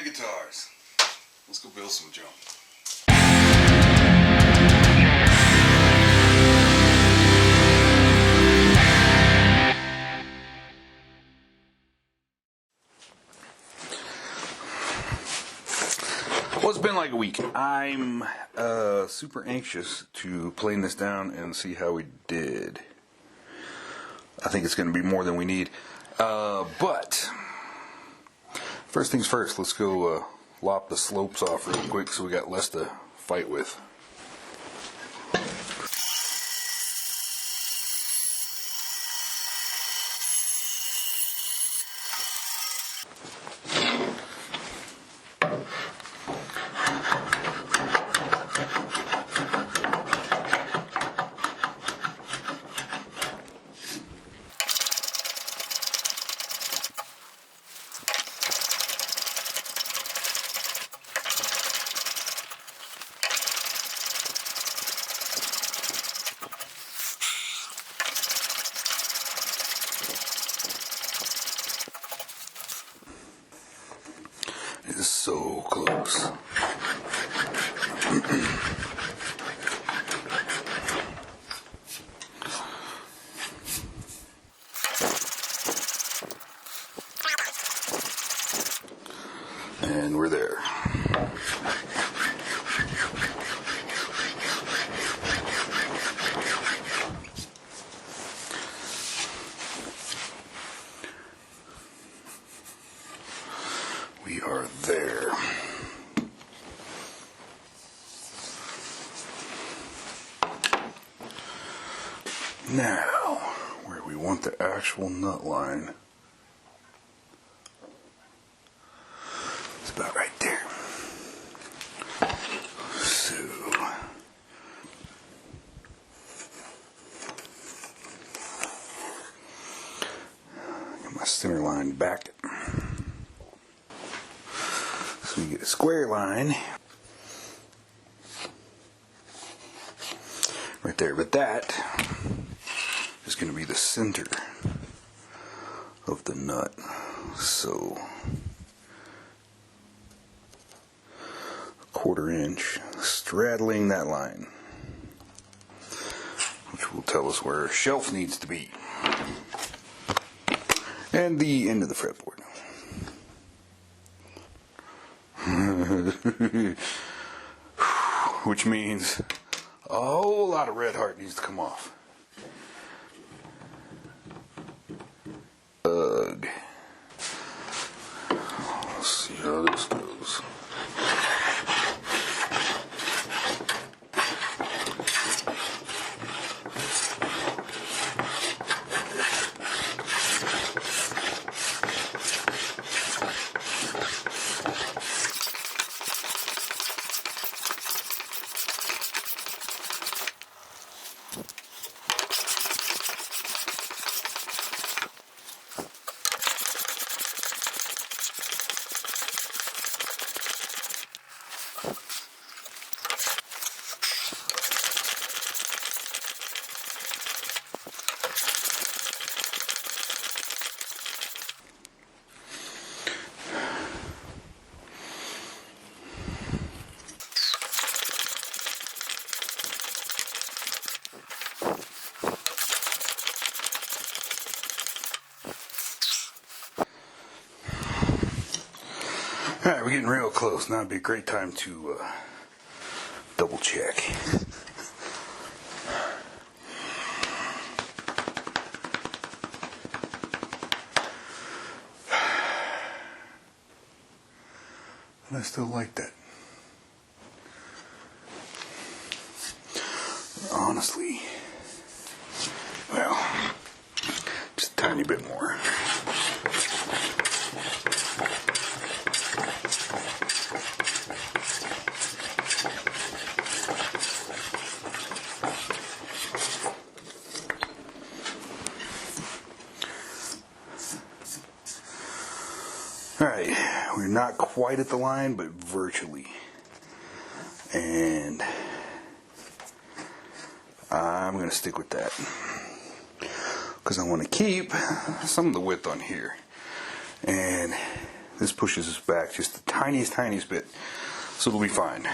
Bonehead Guitars. Let's go build some junk. Well, it's been like a week. I'm super anxious to plane this down and see how we did. I think it's going to be more than we need. But first things first, let's go lop the slopes off real quick so we got less to fight with. It is so close. And we're there. We are there. Now, where we want the actual nut line, it's about right there. So, get my center line back. So we get a square line right there, but that is going to be the center of the nut. So a 1/4 inch straddling that line, which will tell us where our shelf needs to be, and the end of the fretboard. Which means a whole lot of red heart needs to come off. Ugh. Let's see how this goes. Alright, we're getting real close. Now would be a great time to double check. And I still like that. Honestly, well, just a tiny bit more. Alright, we're not quite at the line, but virtually. And I'm going to stick with that, because I want to keep some of the width on here. And this pushes us back just the tiniest bit, so it'll be fine.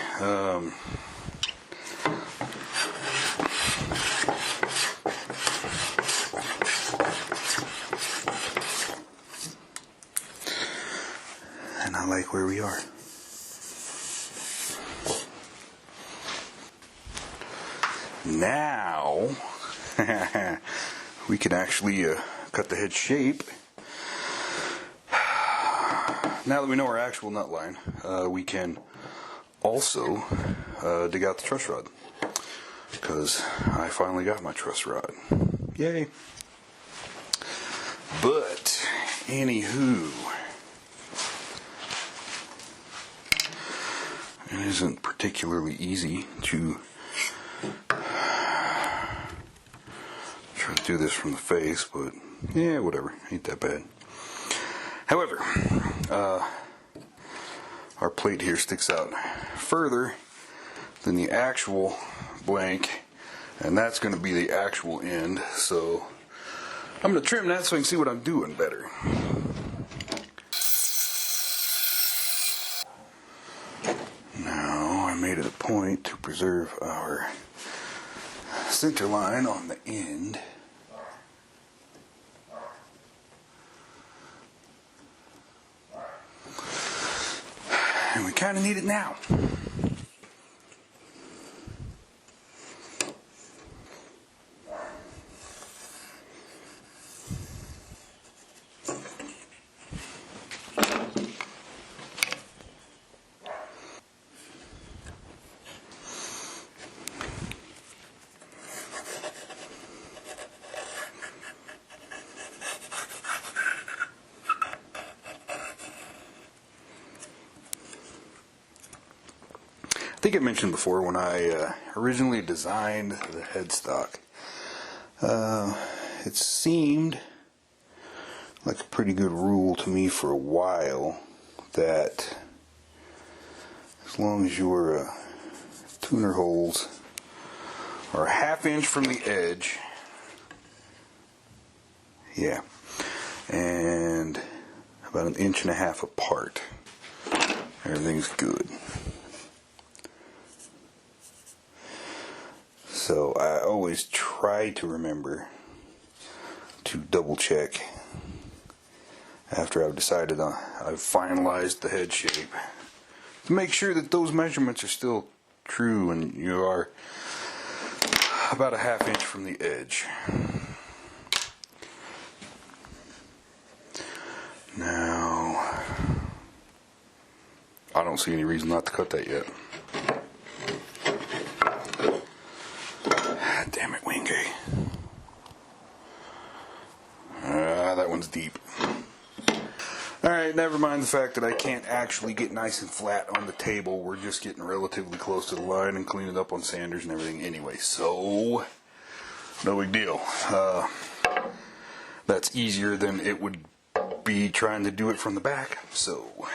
And I like where we are. Now we can actually cut the head shape. Now that we know our actual nut line, we can also dig out the truss rod, because I finally got my truss rod. Yay! But anywho, it isn't particularly easy to try to do this from the face, but yeah, whatever, ain't that bad. However, our plate here sticks out further than the actual blank, and that's going to be the actual end, so I'm going to trim that so I can see what I'm doing better. Now, I made it a point to preserve our center line on the end. And we kind of need it now. I think I mentioned before, when I originally designed the headstock, it seemed like a pretty good rule to me for a while that as long as your tuner holes are a ½ inch from the edge, yeah, and about 1.5 inches apart, everything's good. So I always try to remember to double check after I've decided I've finalized the head shape, to make sure that those measurements are still true and you are about a ½ inch from the edge. Now, I don't see any reason not to cut that yet. Damn it, Wingay. That one's deep. Alright, never mind the fact that I can't actually get nice and flat on the table. We're just getting relatively close to the line and clean it up on sanders and everything anyway, so no big deal. That's easier than it would be trying to do it from the back, so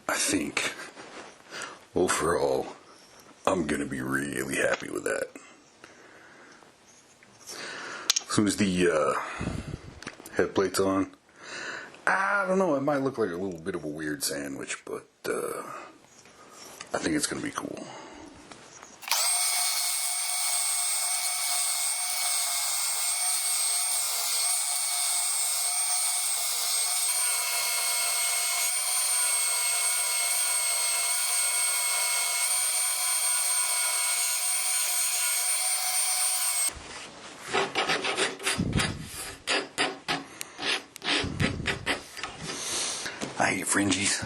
I think overall I'm gonna be really happy with that. As soon as the head plate's on, I don't know, it might look like a little bit of a weird sandwich, but I think it's gonna be cool. I hate fringies.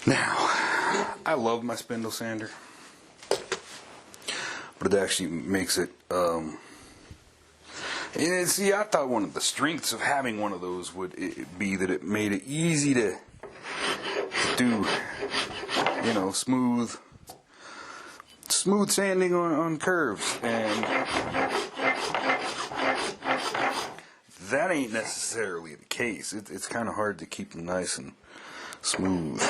Now, I love my spindle sander. but it actually makes it. And see, I thought one of the strengths of having one of those would be that it made it easy to do, you know, smooth sanding on curves, and that ain't necessarily the case. It's kind of hard to keep them nice and smooth.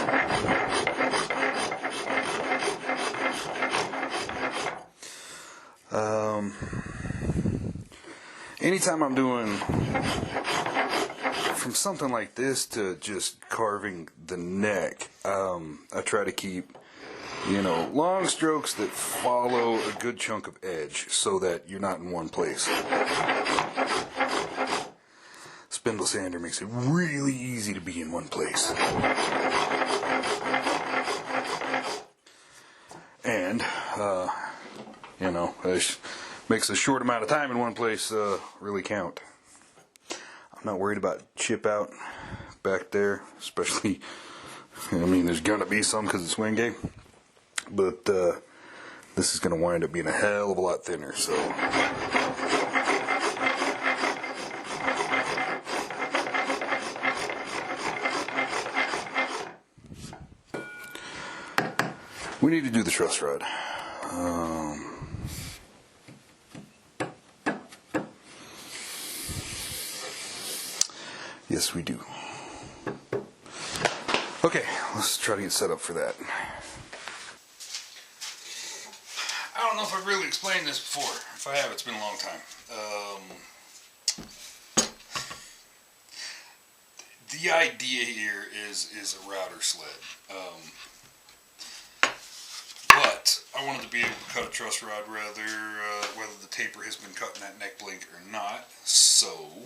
Anytime I'm doing from something like this to just carving the neck, I try to keep, you know, long strokes that follow a good chunk of edge so that you're not in one place. Spindle sander makes it really easy to be in one place. And, you know, makes a short amount of time in one place really count. I'm not worried about chip out back there, especially, I mean, there's going to be some because it's swing game, but this is going to wind up being a hell of a lot thinner, so. We need to do the truss rod. Yes, we do. Okay, let's try to get set up for that. I don't know if I've really explained this before. If I have, it's been a long time. The idea here is a router sled. But I wanted to be able to cut a truss rod whether the taper has been cut in that neck blink or not. So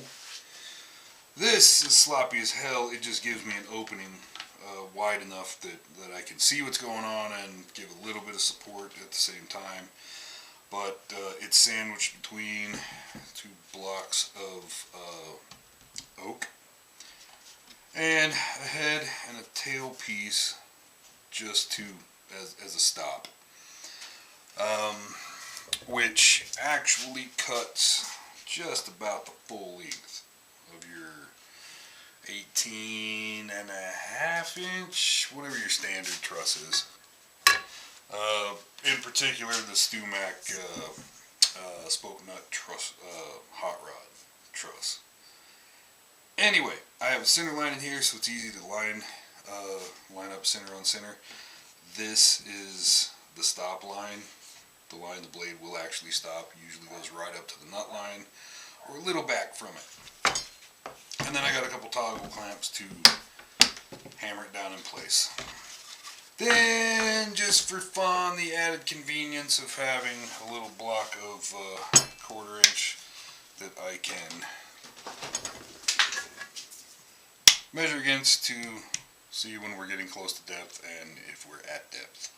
this is sloppy as hell. It just gives me an opening wide enough that I can see what's going on and give a little bit of support at the same time. But it's sandwiched between two blocks of oak, and a head and a tail piece just to as a stop, which actually cuts just about the full length of your 18.5 inch, whatever your standard truss is. In particular, the StewMac spoke nut truss, hot rod truss. Anyway, I have a center line in here, so it's easy to line up center on center. This is the stop line. The line the blade will actually stop. Usually goes right up to the nut line or a little back from it. And then I got a couple toggle clamps to hammer it down in place. Then, just for fun, the added convenience of having a little block of 1/4 inch that I can measure against to see when we're getting close to depth and if we're at depth.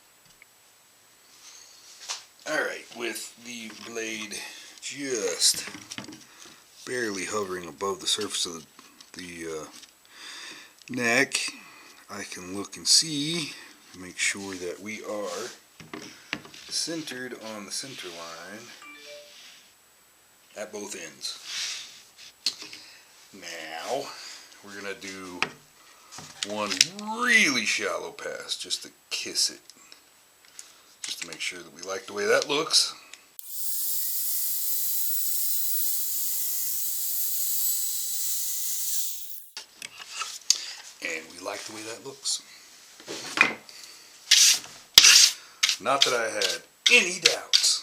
Alright, with the blade just barely hovering above the surface of the neck, I can look and see, make sure that we are centered on the center line at both ends. Now we're going to do one really shallow pass just to kiss it, just to make sure that we like the way that looks. And we like the way that looks. Not that I had any doubts.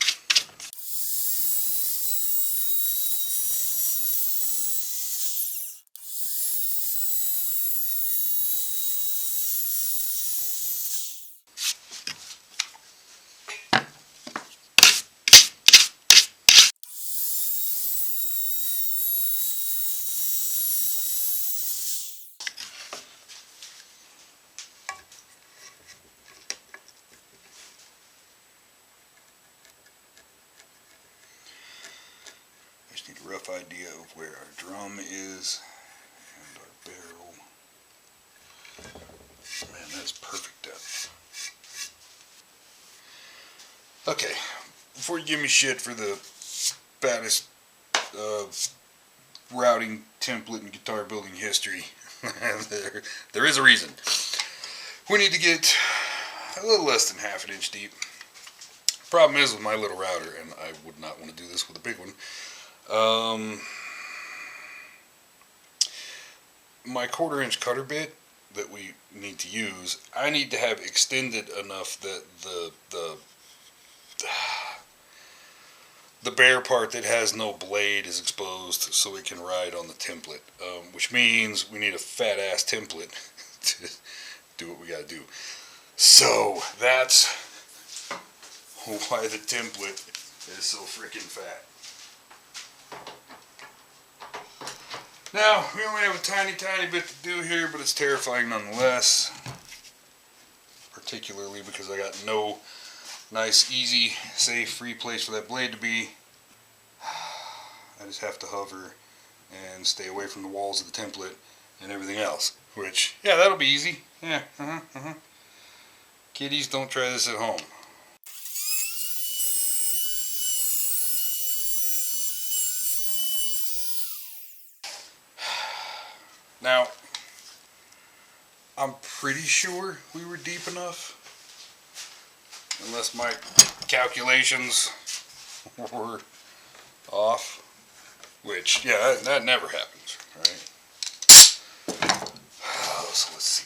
Need a rough idea of where our drum is and our barrel. Man, that's perfect depth. Okay, before you give me shit for the baddest routing template in guitar building history, there is a reason. We need to get a little less than half an inch deep. Problem is with my little router, and I would not want to do this with a big one. My 1/4 inch cutter bit that we need to use, I need to have extended enough that the bare part that has no blade is exposed so it can ride on the template, which means we need a fat ass template to do what we gotta do. So that's why the template is so freaking fat. Now, we only have a tiny bit to do here, but it's terrifying nonetheless. Particularly because I got no nice, easy, safe, free place for that blade to be. I just have to hover and stay away from the walls of the template and everything else. Which, yeah, that'll be easy. Yeah, Kiddies, don't try this at home. Now, I'm pretty sure we were deep enough, unless my calculations were off, which, yeah, that never happens, right? So let's see.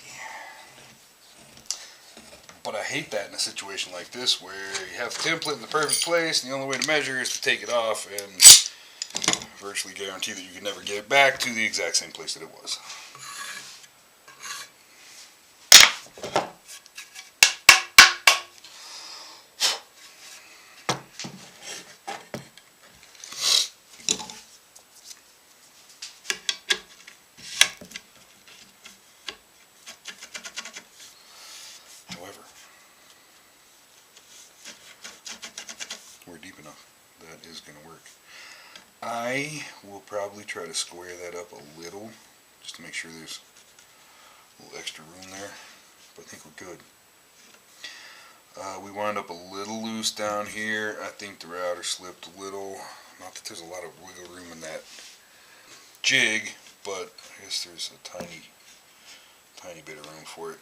But I hate that in a situation like this where you have the template in the perfect place and the only way to measure is to take it off and virtually guarantee that you can never get it back to the exact same place that it was. However, we're deep enough. That is going to work. I will probably try to square that up a little, just to make sure there's a little extra room there, but I think we're good. We wound up a little loose down here. I think the router slipped a little. Not that there's a lot of wiggle room in that jig, but I guess there's a tiny bit of room for it.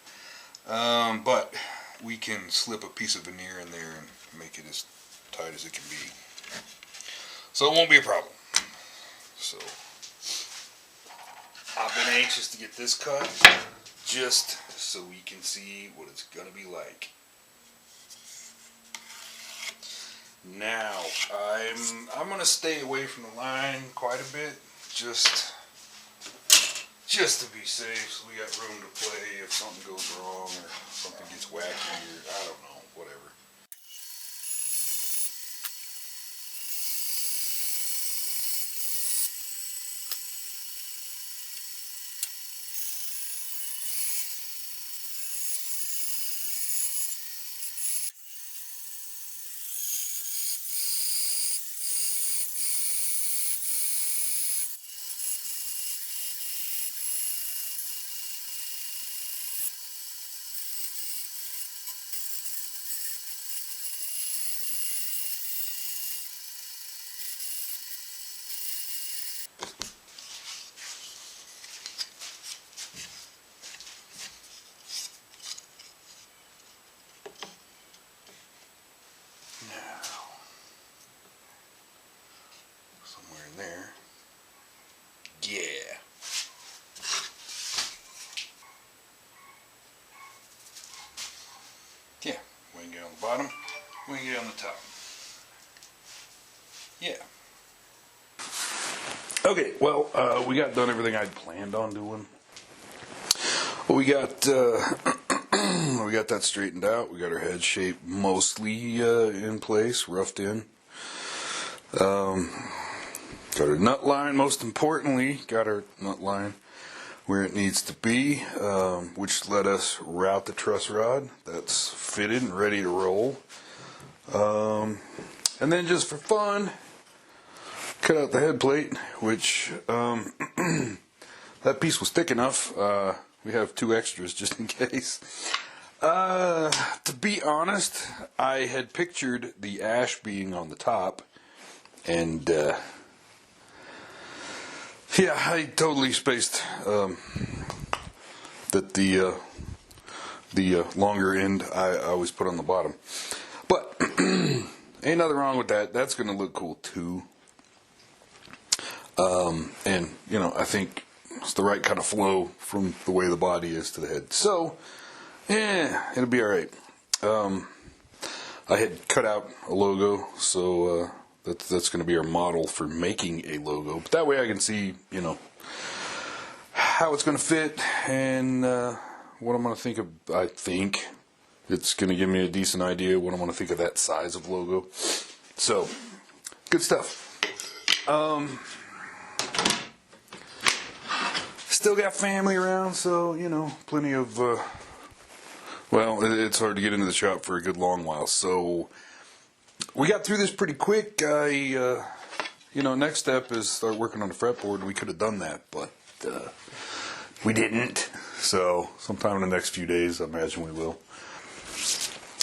But we can slip a piece of veneer in there and make it as tight as it can be. So it won't be a problem. So I've been anxious to get this cut just so we can see what it's gonna be like. Now I'm gonna stay away from the line quite a bit, just to be safe, so we got room to play if something goes wrong or something gets wacky or I don't know, whatever. There. Yeah. Yeah. We can get on the bottom. We can get on the top. Yeah. Okay, well, we got done everything I'd planned on doing. Well, we got we got that straightened out. We got our head shape mostly in place, roughed in. Got our nut line, most importantly, got our nut line where it needs to be, which let us route the truss rod. That's fitted and ready to roll. And then just for fun, cut out the head plate, which that piece was thick enough. We have 2 extras just in case. To be honest, I had pictured the ash being on the top, and yeah, I totally spaced that the longer end I always put on the bottom. But ain't nothing wrong with that. That's going to look cool too. And I think it's the right kind of flow from the way the body is to the head. So, yeah, it'll be all right. I had cut out a logo, so that's going to be our model for making a logo. But that way I can see, how it's going to fit and what I'm going to think of. I think it's going to give me a decent idea what I'm going to think of that size of logo. So, good stuff. Still got family around, so, plenty of, well, it's hard to get into the shop for a good long while. So, we got through this pretty quick. Next step is start working on the fretboard. We could have done that, but we didn't. So, sometime in the next few days, I imagine we will.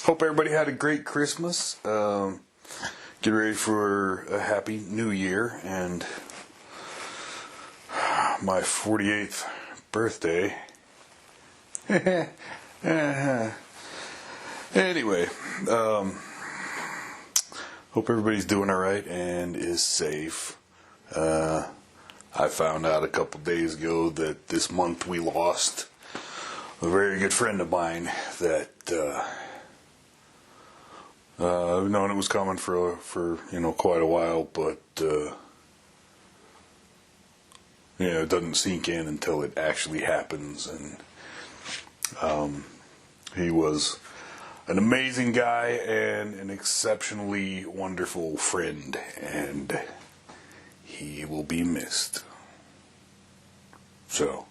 Hope everybody had a great Christmas. Get ready for a happy new year and my 48th birthday. Anyway, hope everybody's doing all right and is safe. I found out a couple days ago that this month we lost a very good friend of mine that I've known it was coming for quite a while, but it doesn't sink in until it actually happens. And he was an amazing guy and an exceptionally wonderful friend, and he will be missed. So,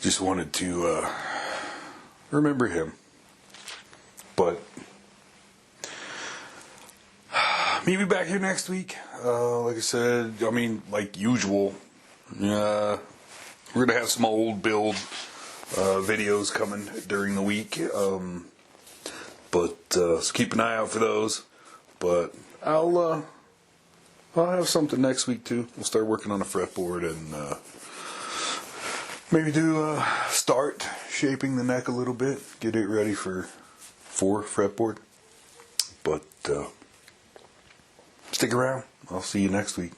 just wanted to remember him. But meet me back here next week. Like I said, like usual, we're going to have some old build videos coming during the week. So keep an eye out for those. But I'll have something next week too. We'll start working on a fretboard and maybe start shaping the neck a little bit. Get it ready for fretboard. But stick around. I'll see you next week.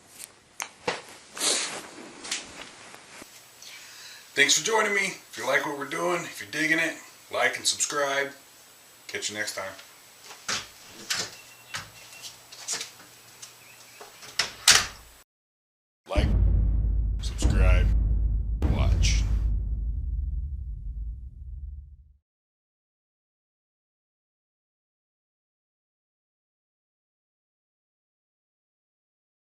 Thanks for joining me. If you like what we're doing, if you're digging it, like and subscribe. Catch you next time.